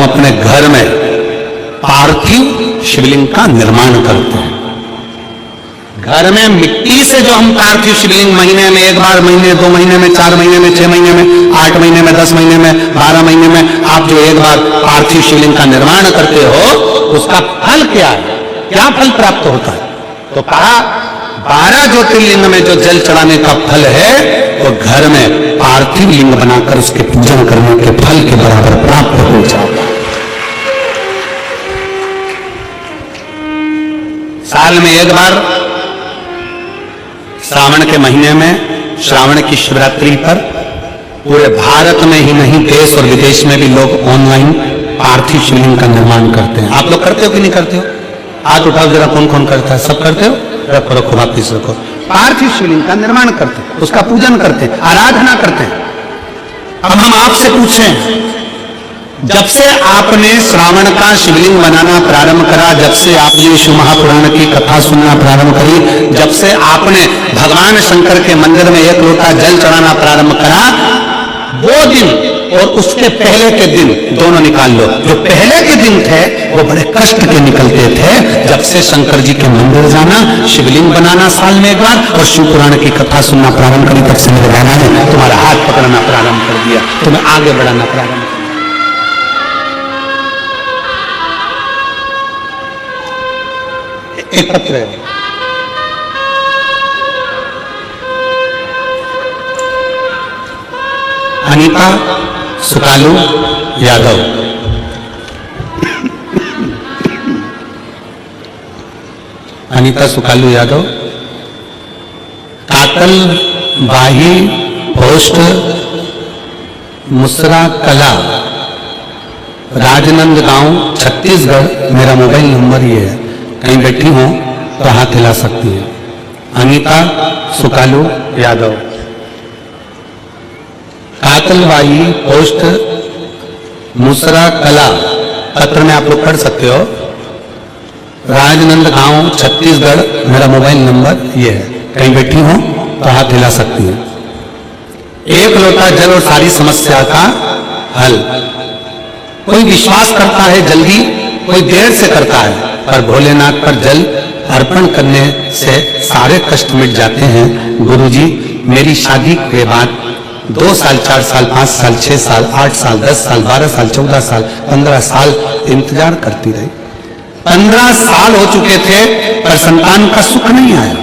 अपने घर में पार्थिव शिवलिंग का निर्माण करते हैं। घर में मिट्टी से जो हम पार्थिव शिवलिंग महीने में एक बार, महीने 2 महीने में, 4 महीने में, 6 महीने में, 8 महीने में, 10 महीने में, 12 महीने में आप जो एक बार पार्थिव शिवलिंग का निर्माण करते हो, उसका फल क्या है, क्या फल प्राप्त होता है? तो कहा 12 ज्योतिर्लिंग में जो जल चढ़ाने का फल है वो घर में पार्थिव लिंग बनाकर उसके पूजन करने के फल के बराबर प्राप्त हो जाएगा। साल में एक बार श्रावण के महीने में, श्रावण की शिवरात्रि पर पूरे भारत में ही नहीं देश और विदेश में भी लोग ऑनलाइन पार्थिव शिवलिंग का निर्माण करते हैं। आप लोग करते हो कि नहीं करते हो? हाथ उठाओ जरा, कौन कौन करता है? सब करते हो? रखो रखो, वापिस रखो। पार्थिव शिवलिंग का निर्माण करते हैं, उसका पूजन करते हैं, आराधना करते हैं। अब हम आपसे पूछें, जब से आपने श्रावण का शिवलिंग बनाना प्रारंभ करा, जब से आपने शिव महापुराण की कथा सुनना प्रारंभ करी, जब से आपने भगवान शंकर के मंदिर में 1 लोटा जल चढ़ाना प्रारंभ करा, वो दिन और उसके पहले के दिन दोनों निकाल लो। जो पहले के दिन थे वो बड़े कष्ट के निकलते थे। जब से शंकर जी के मंदिर जाना, शिवलिंग बनाना साल में एक बार और शिव पुराण की कथा सुनना प्रारंभ करी, तब से मेरे बाबा ने तुम्हारा हाथ पकड़ना प्रारंभ कर दिया, तुम्हें आगे बढ़ाना प्रारंभ कर दिया। एक पत्र है, अनीता सुकालू यादव। अनीता सुकालू यादव, कातल बाही पोस्ट मुसरा कला, राजनंद गांव, छत्तीसगढ़। मेरा मोबाइल नंबर ये है, कहीं बैठी हो तो हाथ हिला सकती है। अनीता सुकालू यादव, कातलबाई पोस्ट मुसरा कला, पत्र में आप लोग पढ़ सकते हो। राजनंद गांव, छत्तीसगढ़। मेरा मोबाइल नंबर ये है, कहीं बैठी हो तो हाथ हिला सकती है। 1 लोटा जल और सारी समस्या का हल। कोई विश्वास करता है जल्दी, कोई देर से करता है, पर भोलेनाथ पर जल अर्पण करने से सारे कष्ट मिट जाते हैं। गुरुजी, मेरी शादी के बाद 2 साल, 4 साल, 5 साल, 6 साल, 8 साल, 10 साल, 12 साल, 14 साल, 15 साल इंतजार करती रही। 15 साल हो चुके थे पर संतान का सुख नहीं आया।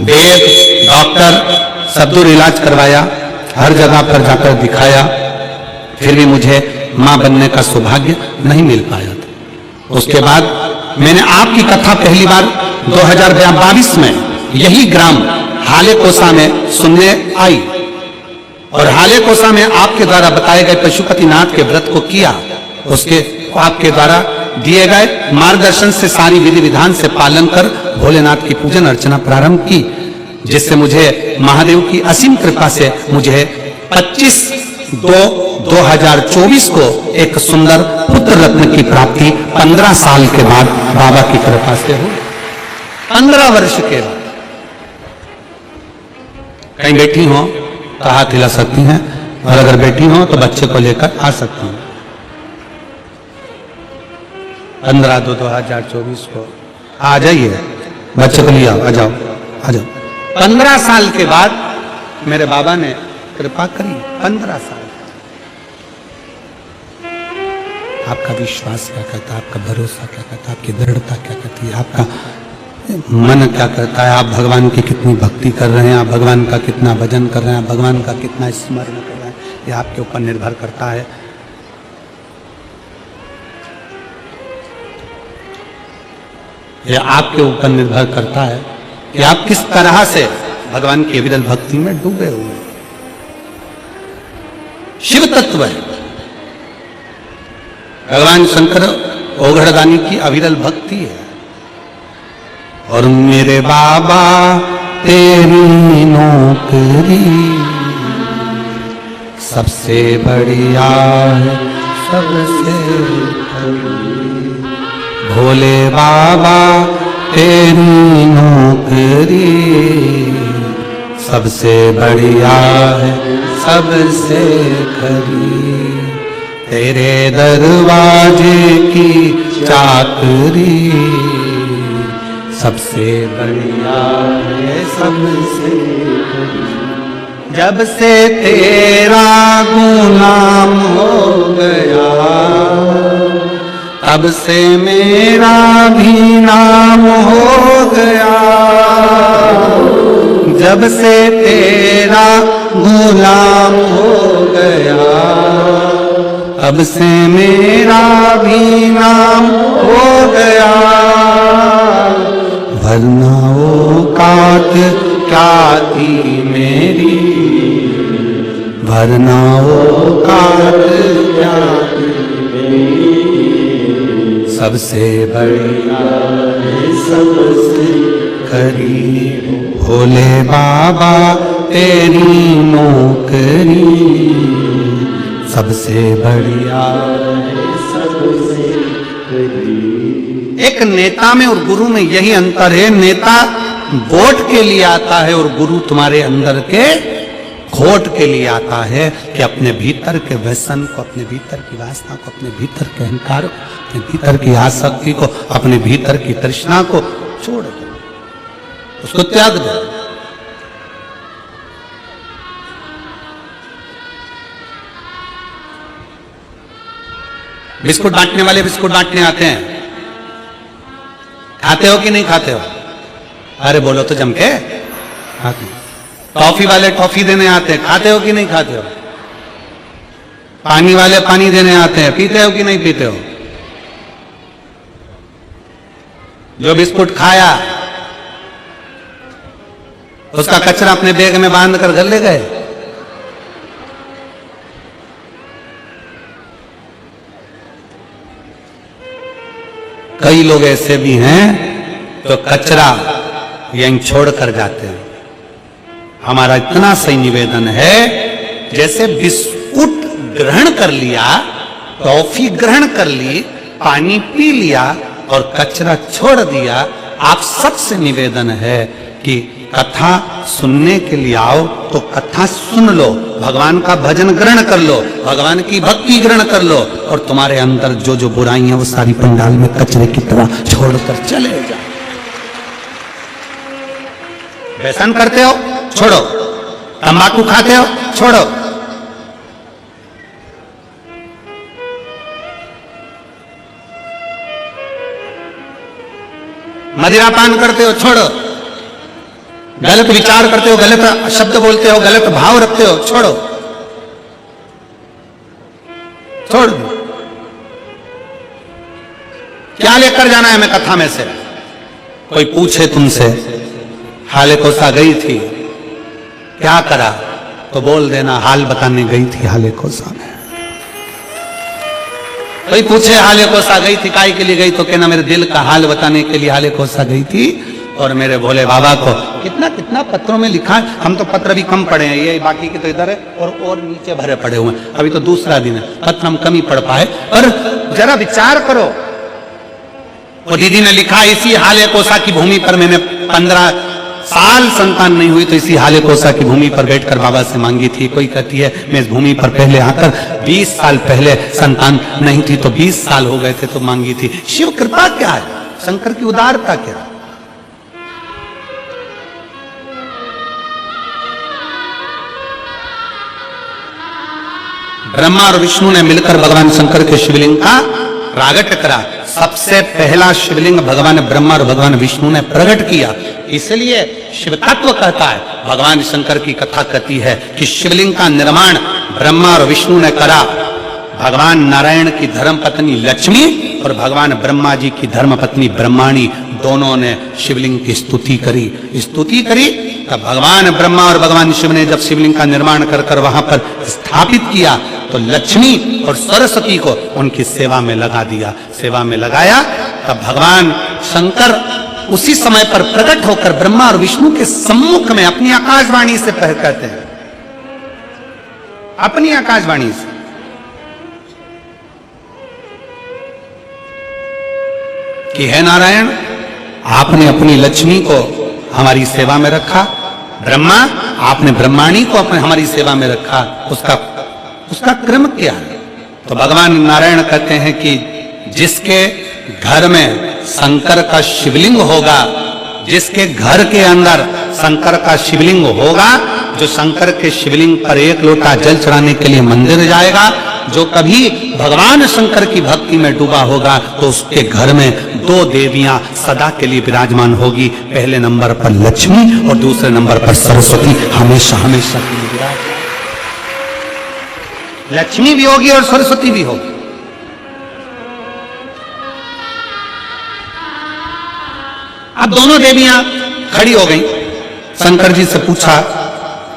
वेद, डॉक्टर सब दूर इलाज करवाया, हर जगह पर जाकर दिखाया, फिर भी मुझे मां बनने का सौभाग्य नहीं मिल पाया था। उसके बाद मैंने आपकी कथा पहली बार 2022 में यही ग्राम हालेकोसा में सुनने आई और हालेकोसा में आपके द्वारा बताए गए पशुपतिनाथ के व्रत को किया। उसके आपके द्वारा दिए गए मार्गदर्शन से सारी विधि विधान से पालन कर भोलेनाथ की पूजन अर्चना प्रारंभ की, जिससे मुझे महादेव की असीम कृपा से मुझे 25/2/2024 को एक सुंदर पुत्र रत्न की प्राप्ति 15 साल के बाद बाबा की कृपा से हुई। 15 वर्ष के बाद। कहीं बैठी हो तो हाथ हिला सकती हैं, और अगर बैठी हो तो बच्चे को लेकर आ सकती हैं। 15/2/2024 को आ जाइए, बच्चे को ले आओ, आ जाओ, आ जाओ। 15 साल के बाद मेरे बाबा ने कृपा करी। 15 साल। आपका विश्वास क्या कहता है, आपका भरोसा क्या कहता है, आपकी दृढ़ता क्या कहती है, आपका मन क्या करता है, आप भगवान की कितनी भक्ति कर रहे हैं, आप भगवान का कितना भजन कर रहे हैं, आप भगवान का कितना स्मरण कर रहे हैं, ये आपके ऊपर निर्भर करता है। यह आपके ऊपर निर्भर करता है कि आप किस तरह से भगवान की अविरल भक्ति में डूबे हुए हैं। शिव तत्व है। भगवान शंकर ओघड़दानी की अविरल भक्ति है। और मेरे बाबा तेरी नौकरी सबसे बढ़िया है, सबसे भोले बाबा तेरी नौकरी सबसे बढ़िया है, सबसे खरी। तेरे दरवाजे की चाकरी सबसे बढ़िया है सबसे। जब से तेरा गुलाम हो गया तब से मेरा भी नाम हो गया। जब से तेरा गुलाम हो गया तब से मेरा भी नाम हो गया। वरना औकात क्या थी मेरी, वरना औकात क्या थी मेरी। सबसे बढ़िया है सबसे करीब भोले बाबा तेरी नौकरी सबसे बढ़िया है सबसे करीब। एक नेता में और गुरु में यही अंतर है, नेता वोट के लिए आता है और गुरु तुम्हारे अंदर के खोट के लिए आता है कि अपने भीतर के व्यसन को, अपने भीतर की वासना को, अपने भीतर के अहंकार को, अपने भीतर की आसक्ति को, अपने भीतर की तृष्णा को छोड़ दो, उसको त्याग दो। बिस्कुट बांटने वाले बिस्कुट बांटने आते हैं, खाते हो कि नहीं खाते हो? अरे बोलो तो जम के। टॉफी वाले टॉफी देने आते हैं, खाते हो कि नहीं खाते हो? पानी वाले पानी देने आते हैं, पीते हो कि नहीं पीते हो? जो बिस्कुट खाया उसका कचरा अपने बैग में बांध कर घर ले गए। कई लोग ऐसे भी हैं तो कचरा यहीं छोड़ कर जाते हैं। हमारा इतना सही निवेदन है, जैसे बिस्कुट ग्रहण कर लिया, टॉफी ग्रहण कर ली, पानी पी लिया और कचरा छोड़ दिया, आप सबसे निवेदन है कि कथा सुनने के लिए आओ तो कथा सुन लो, भगवान का भजन ग्रहण कर लो, भगवान की भक्ति ग्रहण कर लो और तुम्हारे अंदर जो जो बुराई है वो सारी पंडाल में कचरे की तरह छोड़कर चले जाओ। व्यसन करते हो छोड़ो, तंबाकू खाते हो छोड़ो, मदिरा पान करते हो छोड़ो, गलत विचार करते हो, गलत शब्द बोलते हो, गलत भाव रखते हो छोड़ो, छोड़ दो। क्या लेकर जाना है मैं कथा में से? कोई पूछे तुमसे हाले कोसा गई थी क्या करा, तो बोल देना हाल बताने गई थी हाले कोसा में। कोई पूछे हाले कोसा गई थी काहे के लिए गई, तो कहना मेरे दिल का हाल बताने के लिए हाले कोसा गई थी। और मेरे भोले बाबा को कितना कितना पत्रों में लिखा है, हम तो पत्र भी कम पढ़े हैं, ये बाकी के तो इधर है और नीचे भरे पड़े हुए हैं। अभी तो दूसरा दिन है, पत्र हम कम ही पढ़ पाए। पर जरा विचार करो, वो दीदी ने लिखा इसी हाले कोसा की भूमि पर मैंने 15 साल संतान नहीं हुई तो इसी हाले कोसा की भूमि पर बैठकर बाबा से मांगी थी। कोई कहती है मैं इस भूमि पर पहले आकर 20 साल पहले संतान नहीं थी तो 20 साल हो गए थे तो मांगी थी। शिव कृपा क्या है, शंकर की उदारता क्या है? ब्रह्मा और विष्णु ने मिलकर भगवान शंकर के शिवलिंग का प्रागट्य करा। सबसे पहला शिवलिंग भगवान ब्रह्मा और भगवान विष्णु ने प्रकट किया। इसलिए शिव तत्व कहता है, भगवान शंकर की कथा कहती है कि शिवलिंग का निर्माण ब्रह्मा और विष्णु ने करा। भगवान नारायण की धर्मपत्नी लक्ष्मी और भगवान ब्रह्मा जी की धर्मपत्नी ब्रह्माणी दोनों ने शिवलिंग की स्तुति करी। तब भगवान ब्रह्मा और भगवान शिव ने जब शिवलिंग का निर्माण कर वहां पर स्थापित किया तो लक्ष्मी और सरस्वती को उनकी सेवा में लगा दिया। सेवा में लगाया तब भगवान शंकर उसी समय पर प्रकट होकर ब्रह्मा और विष्णु के सम्मुख में अपनी आकाशवाणी से कहते हैं, अपनी आकाशवाणी से कि हे नारायण, आपने अपनी लक्ष्मी को हमारी सेवा में रखा, ब्रह्मा आपने ब्रह्माणी को अपने हमारी सेवा में रखा, उसका क्रम क्या है? तो भगवान नारायण कहते हैं कि जिसके घर में शंकर का शिवलिंग होगा, जिसके घर के अंदर शंकर का शिवलिंग होगा, जो शंकर के शिवलिंग पर एक लोटा जल चढ़ाने के लिए मंदिर जाएगा, जो कभी भगवान शंकर की भक्ति में डूबा होगा, तो उसके घर में दो देवियां सदा के लिए विराजमान होगी। पहले नंबर पर लक्ष्मी और दूसरे नंबर पर सरस्वती, हमेशा हमेशा के लिए विराजमान। लक्ष्मी भी होगी और सरस्वती भी होगी। अब दोनों देवियां खड़ी हो गई। शंकर जी से पूछा,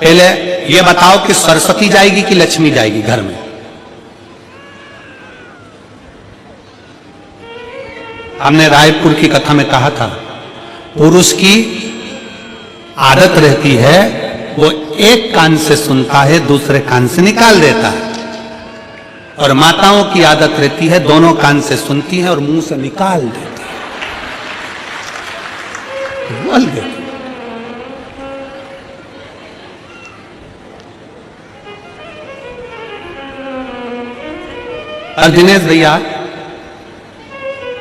पहले ये बताओ कि सरस्वती जाएगी कि लक्ष्मी जाएगी घर में? हमने रायपुर की कथा में कहा था, पुरुष की आदत रहती है वो एक कान से सुनता है, दूसरे कान से निकाल देता है, और माताओं की आदत रहती है दोनों कान से सुनती है और मुंह से निकाल देती है, बोल देती है। और दिनेश भैया,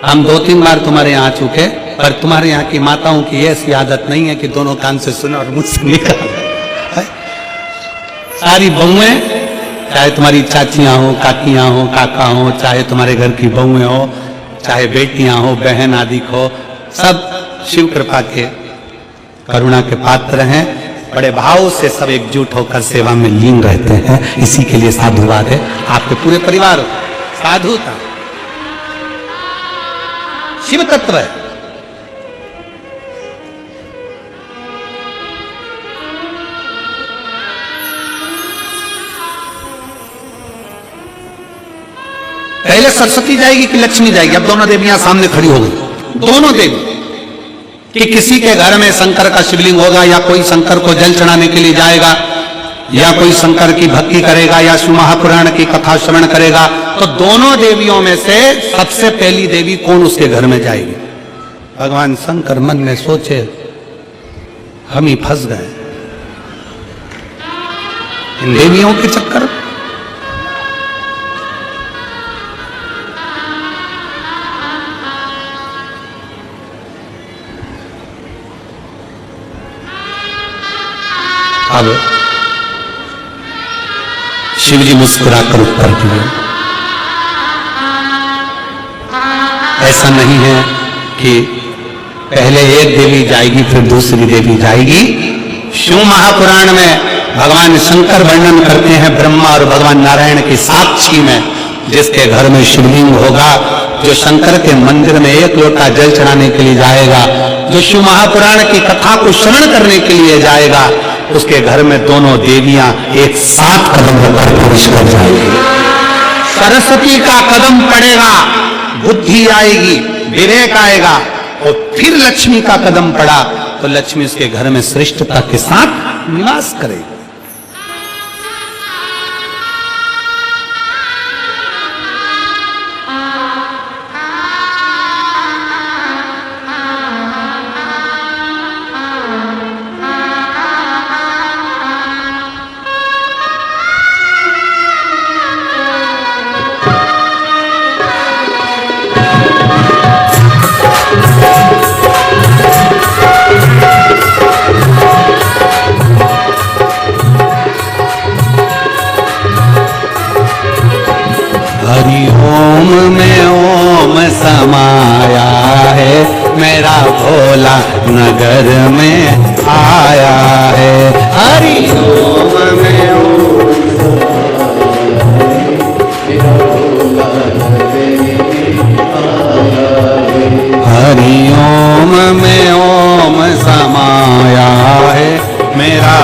हम 2-3 बार तुम्हारे यहाँ आ चुके, पर तुम्हारे यहाँ की माताओं की ऐसी आदत नहीं है कि दोनों कान से सुने और मुंह से निकाले। सारी बहुएं, चाहे तुम्हारी चाचियां हो, काकियां हो, काका हो, चाहे तुम्हारे घर की बहुएं हो, चाहे बेटियां हो, बहन आदि हो, सब शिव कृपा के करुणा के पात्र हैं। बड़े भाव से सब एकजुट होकर सेवा में लीन रहते हैं। इसी के लिए साधुवाद है। आपके पूरे परिवार साधुता शिव तत्व है। पहले सरस्वती जाएगी कि लक्ष्मी जाएगी? अब दोनों देवियां सामने खड़ी हो गई। दोनों देवी कि किसी के घर में शंकर का शिवलिंग होगा, या कोई शंकर को जल चढ़ाने के लिए जाएगा, या कोई शंकर की भक्ति करेगा, या शिव महापुराण की कथा श्रवण करेगा, तो दोनों देवियों में से सबसे पहली देवी कौन उसके घर में जाएगी? भगवान शंकर मन में सोचे, हम ही फंस गए इन देवियों के चक्कर। अब शिव जी मुस्कुराकर उत्तर दिए, ऐसा नहीं है कि पहले एक देवी जाएगी फिर दूसरी देवी जाएगी। शिव महापुराण में भगवान शंकर वर्णन करते हैं ब्रह्मा और भगवान नारायण की साक्षी में, जिसके घर में शिवलिंग होगा, जो शंकर के मंदिर में एक लोटा जल चढ़ाने के लिए जाएगा, जो शिव महापुराण की कथा को श्रवण करने के लिए जाएगा, उसके घर में दोनों देवियां एक साथ कदम रखकर प्रवेश कर जाएगी। सरस्वती का कदम पड़ेगा, बुद्धि आएगी, विवेक आएगा, और फिर लक्ष्मी का कदम पड़ा तो लक्ष्मी उसके घर में श्रेष्ठता के साथ निवास करेगी। समाया है मेरा भोला नगर में आया है। हरि ओम में हरि ओम में ओम समाया है मेरा